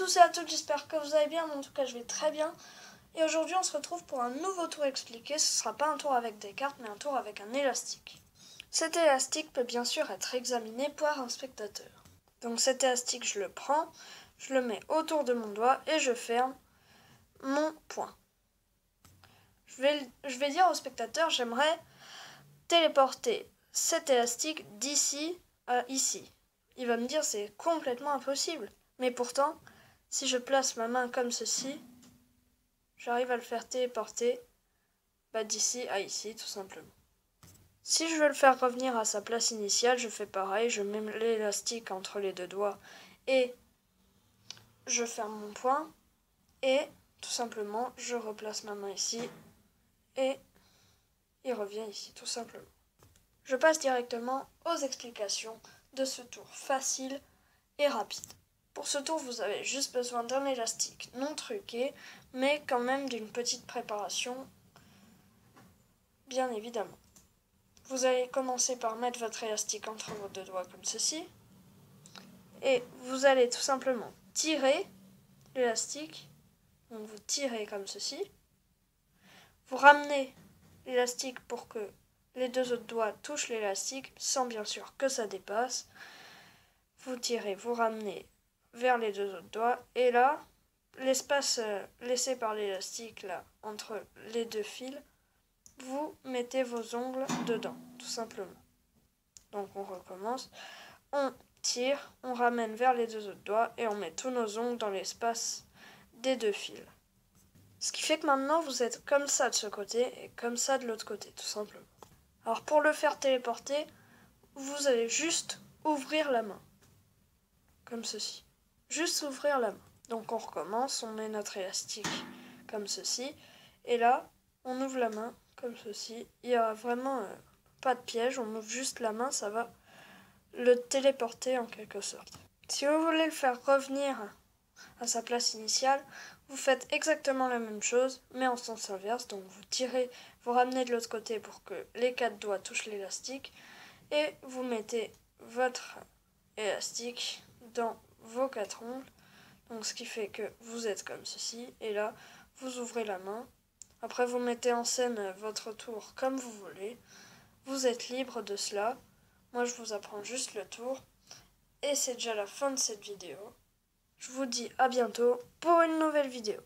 tous et à toutes, j'espère que vous allez bien, mais en tout cas je vais très bien. Et aujourd'hui on se retrouve pour un nouveau tour expliqué. Ce ne sera pas un tour avec des cartes, mais un tour avec un élastique. Cet élastique peut bien sûr être examiné par un spectateur. Donc cet élastique, je le prends, je le mets autour de mon doigt et je ferme mon poing. Je vais dire au spectateur, j'aimerais téléporter cet élastique d'ici à ici. Il va me dire c'est complètement impossible. Mais pourtant, si je place ma main comme ceci, j'arrive à le faire téléporter d'ici à ici, tout simplement. Si je veux le faire revenir à sa place initiale, je fais pareil, je mets l'élastique entre les deux doigts et je ferme mon poing et tout simplement, je replace ma main ici et il revient ici, tout simplement. Je passe directement aux explications de ce tour facile et rapide. Pour ce tour, vous avez juste besoin d'un élastique non truqué, mais quand même d'une petite préparation, bien évidemment. Vous allez commencer par mettre votre élastique entre vos deux doigts comme ceci, et vous allez tout simplement tirer l'élastique, donc vous tirez comme ceci, vous ramenez l'élastique pour que les deux autres doigts touchent l'élastique, sans bien sûr que ça dépasse, vous tirez, vous ramenez vers les deux autres doigts, et là, l'espace laissé par l'élastique là entre les deux fils, vous mettez vos ongles dedans, tout simplement. Donc on recommence, on tire, on ramène vers les deux autres doigts et on met tous nos ongles dans l'espace des deux fils. Ce qui fait que maintenant vous êtes comme ça de ce côté et comme ça de l'autre côté, tout simplement. Alors pour le faire téléporter, vous allez juste ouvrir la main, comme ceci. Juste ouvrir la main. Donc on recommence, on met notre élastique comme ceci, et là, on ouvre la main comme ceci. Il n'y a vraiment pas de piège, on ouvre juste la main, ça va le téléporter en quelque sorte. Si vous voulez le faire revenir à sa place initiale, vous faites exactement la même chose, mais en sens inverse. Donc vous tirez, vous ramenez de l'autre côté pour que les quatre doigts touchent l'élastique, et vous mettez votre élastique dans vos quatre ongles. Donc ce qui fait que vous êtes comme ceci, et là, vous ouvrez la main. Après, vous mettez en scène votre tour comme vous voulez. Vous êtes libre de cela. Moi, je vous apprends juste le tour. Et c'est déjà la fin de cette vidéo. Je vous dis à bientôt pour une nouvelle vidéo.